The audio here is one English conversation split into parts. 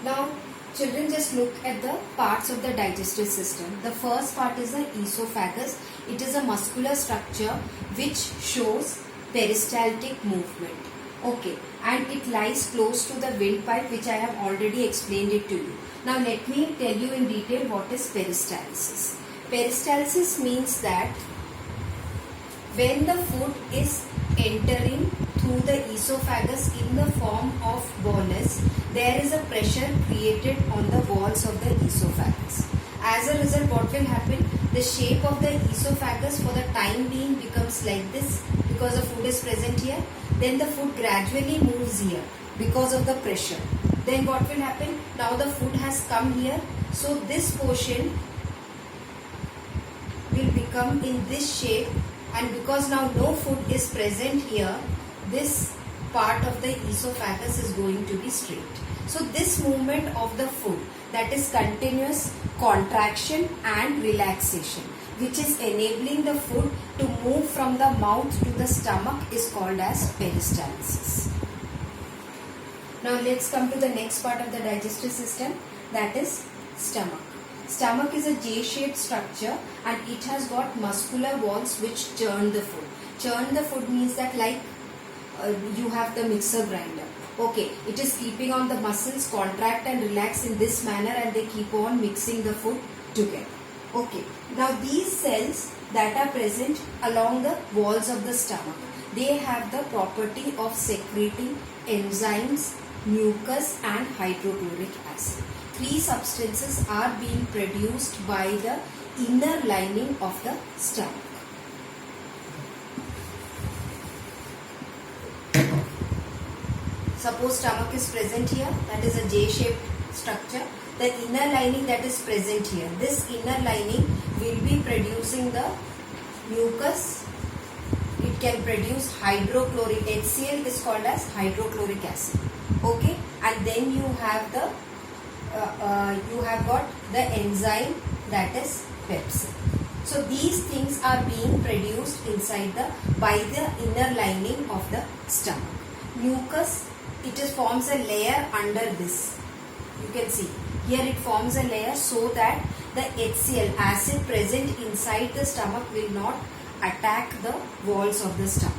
Now, children, just look at the parts of the digestive system. The first part is the esophagus. It is a muscular structure which shows peristaltic movement. Okay, and it lies close to the windpipe, which I have already explained it to you. Now, let me tell you in detail what is peristalsis. Peristalsis means that when the food is entering through the esophagus in the form of bolus, there is a pressure created on the walls of the esophagus. As a result, what will happen? The shape of the esophagus for the time being becomes like this because the food is present here. Then the food gradually moves here because of the pressure. Then what will happen? Now the food has come here. So this portion will become in this shape, and because now no food is present here, this part of the esophagus is going to be straight. So this movement of the food, that is continuous contraction and relaxation, which is enabling the food to move from the mouth to the stomach, is called as peristalsis. Now let's come to the next part of the digestive system, that is stomach. Stomach is a J-shaped structure and it has got muscular walls which churn the food. Churn the food means that like you have the mixer grinder. Okay, it is keeping on the muscles contract and relax in this manner, and they keep on mixing the food together. Okay, now these cells that are present along the walls of the stomach, they have the property of secreting enzymes, mucus and hydrochloric acid. Three substances are being produced by the inner lining of the stomach. Suppose stomach is present here, that is a J-shaped structure. The inner lining that is present here, this inner lining will be producing the mucus. It can produce hydrochloric, HCl is called as hydrochloric acid. Okay, and then you have the you have got the enzyme, that is pepsin. So these things are being produced inside by the inner lining of the stomach. Mucus, it forms a layer under this. You can see here it forms a layer so that the HCl acid present inside the stomach will not attack the walls of the stomach.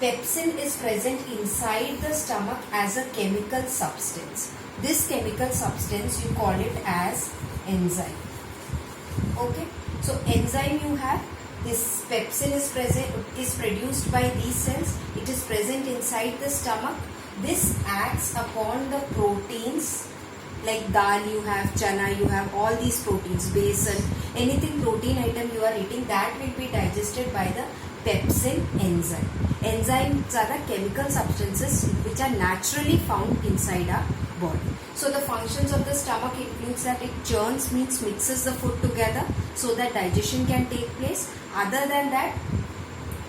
Pepsin is present inside the stomach as a chemical substance. This chemical substance, you call it as enzyme. Okay, so enzyme, you have this pepsin is produced by these cells. It is present inside the stomach. This acts upon the proteins like dal, you have chana, you have all these proteins, besan, anything protein item you are eating, that will be digested by the pepsin enzyme. Enzymes are the chemical substances which are naturally found inside our body. So the functions of the stomach includes that it churns, means mixes the food together so that digestion can take place. Other than that,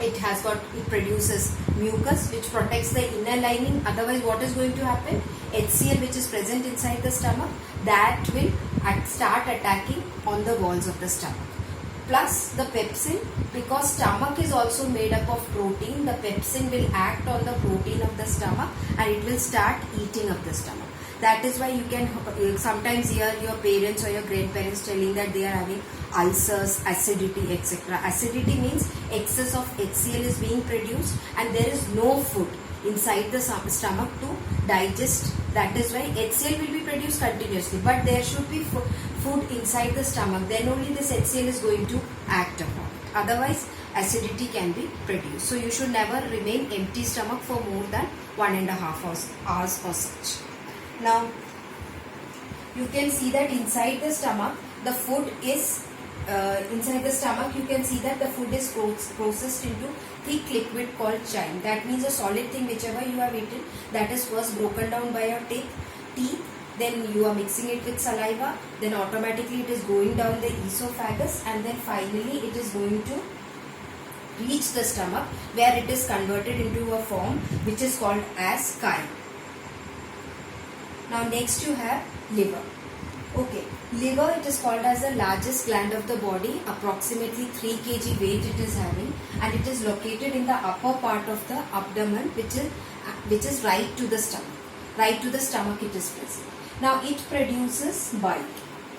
it produces mucus which protects the inner lining. Otherwise, what is going to happen? HCl, which is present inside the stomach, that will start attacking on the walls of the stomach. Plus the pepsin, because stomach is also made up of protein, the pepsin will act on the protein of the stomach and it will start eating up the stomach. That is why you can sometimes hear your parents or your grandparents telling that they are having ulcers, acidity, etc. Acidity means excess of HCl is being produced and there is no food inside the stomach to digest. That is why HCl will be produced continuously, but there should be food inside the stomach. Then only this HCl is going to act upon it. Otherwise, acidity can be produced. So you should never remain empty stomach for more than 1.5 hours or such. Now, you can see that inside the stomach, the food is you can see that the food is processed into thick liquid called chyme. That means a solid thing whichever you have eaten, that is first broken down by your teeth, then you are mixing it with saliva, then automatically it is going down the esophagus, and then finally it is going to reach the stomach where it is converted into a form which is called as chyme. Now next you have liver. Okay, liver, it is called as the largest gland of the body, approximately 3 kg weight it is having, and it is located in the upper part of the abdomen, which is right to the stomach. right to the stomach it is present. Now it produces bile.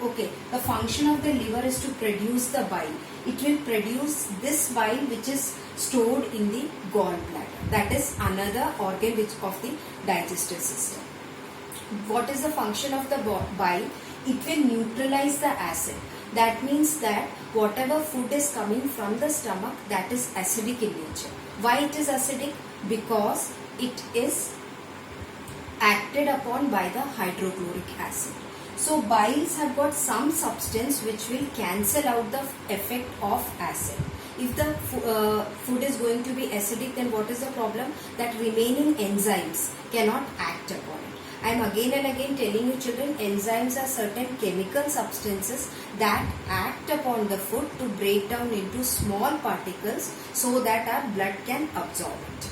Okay, the function of the liver is to produce the bile. It will produce this bile which is stored in the gallbladder. That is another organ which of the digestive system. What is the function of the bile? It will neutralize the acid. That means that whatever food is coming from the stomach, that is acidic in nature. Why it is acidic? Because it is acted upon by the hydrochloric acid. So biles have got some substance which will cancel out the effect of acid. If the food is going to be acidic, then what is the problem? That remaining enzymes cannot act upon it. I am again and again telling you children, enzymes are certain chemical substances that act upon the food to break down into small particles so that our blood can absorb it.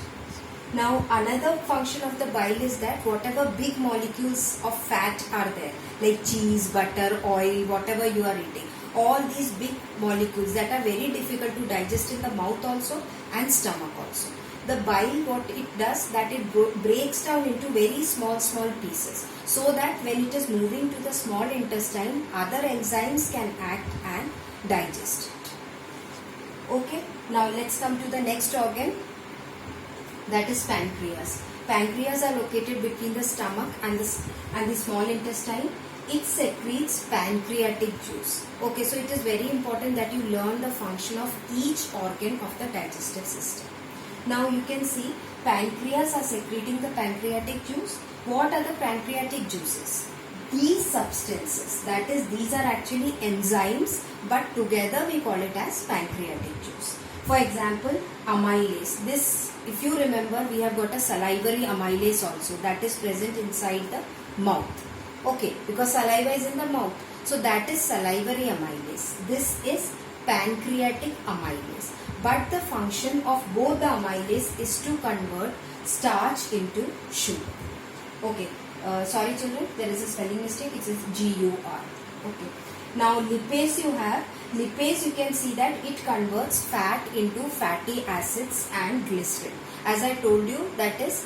Now another function of the bile is that whatever big molecules of fat are there, like cheese, butter, oil, whatever you are eating, all these big molecules that are very difficult to digest in the mouth also and stomach also. The bile, what it does, that it breaks down into very small pieces, so that when it is moving to the small intestine, other enzymes can act and digest it. Okay, now let's come to the next organ, that is pancreas. Pancreas are located between the stomach and the small intestine. It secretes pancreatic juice. Okay, so it is very important that you learn the function of each organ of the digestive system. Now you can see pancreas are secreting the pancreatic juice. What are the pancreatic juices? These substances, that is, these are actually enzymes, but together we call it as pancreatic juice. For example, amylase. This, if you remember, we have got a salivary amylase also, that is present inside the mouth. Okay, because saliva is in the mouth. So that is salivary amylase. This is pancreatic amylase. But the function of both the amylase is to convert starch into sugar. Okay, sorry children, there is a spelling mistake. It is GUR. Okay. Now lipase you have. Lipase, you can see that it converts fat into fatty acids and glycerin. As I told you, that is,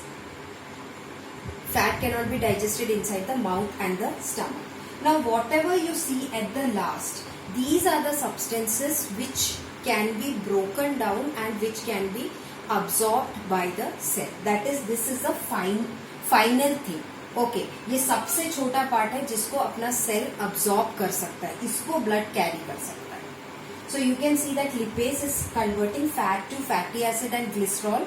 fat cannot be digested inside the mouth and the stomach. Now whatever you see at the last, these are the substances which can be broken down and which can be absorbed by the cell. That is, this is the final thing. Okay, ये सबसे छोटा part है जिसको अपना cell absorb कर सकता है, इसको ब्लड कैरी कर सकता है. So you can see that lipase is converting fat to fatty acid and glycerol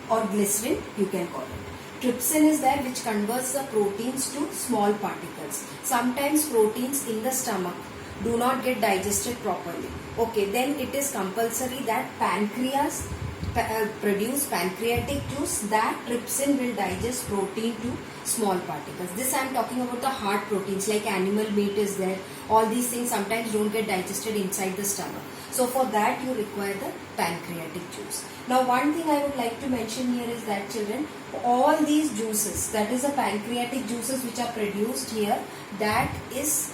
or glycerin, you can call it. Trypsin is there which converts the proteins to small particles. Sometimes proteins in the stomach do not get digested properly. Okay, then it is compulsory that pancreas produce pancreatic juice, that trypsin will digest protein to small particles. This I am talking about the hard proteins like animal meat is there. All these things sometimes don't get digested inside the stomach. So for that you require the pancreatic juice. Now one thing I would like to mention here is that children, all these juices, that is the pancreatic juices which are produced here, that is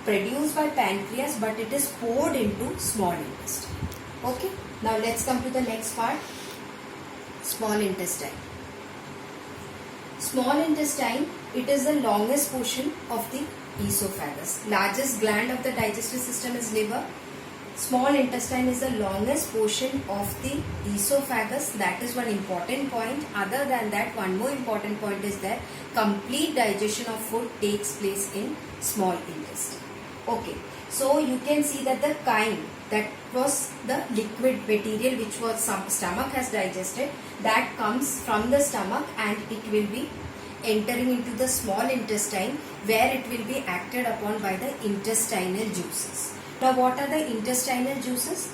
produced by pancreas, but it is poured into small intestine. Okay. Now let's come to the next part, small intestine. Small intestine, it is the longest portion of the esophagus. Largest gland of the digestive system is liver. Small intestine is the longest portion of the esophagus. That is one important point. Other than that, one more important point is that complete digestion of food takes place in small intestine. Okay, so you can see that the chyme, that was the liquid material which was stomach has digested, that comes from the stomach and it will be entering into the small intestine where it will be acted upon by the intestinal juices. Now what are the intestinal juices?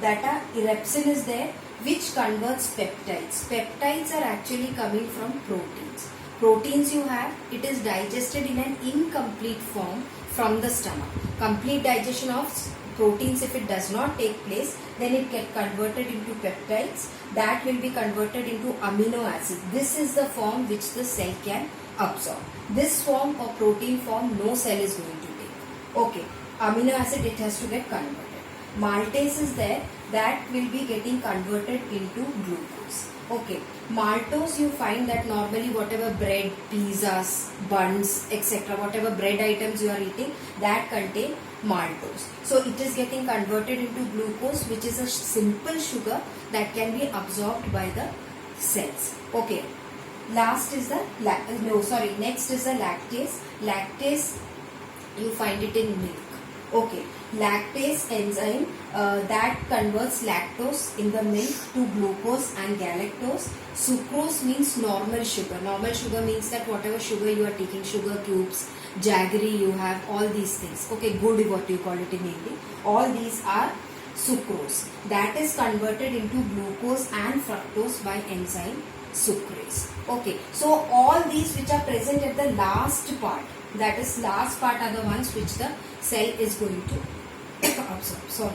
That are erepsin is there which converts peptides. Peptides are actually coming from proteins. Proteins you have, it is digested in an incomplete form from the stomach. Complete digestion of proteins, if it does not take place, then it gets converted into peptides. That will be converted into amino acids. This is the form which the cell can absorb. This form or protein form no cell is going to take. Okay. Amino acid, it has to get converted. maltase is there, that will be getting converted into glucose. Okay, maltose you find that normally whatever bread, pizzas, buns, etc., whatever bread items you are eating, that contain maltose. So it is getting converted into glucose, which is a simple sugar that can be absorbed by the cells. Okay, next is the lactase. Lactase you find it in milk. Okay, lactase enzyme that converts lactose in the milk to glucose and galactose. Sucrose means normal sugar. Normal sugar means that whatever sugar you are taking, sugar cubes, jaggery you have, all these things. Okay, good what you call it in Hindi. All these are sucrose. That is converted into glucose and fructose by enzyme sucrase. Okay, so all these which are present at the last part, that is last part, are the ones which the cell is going to absorb. Sorry.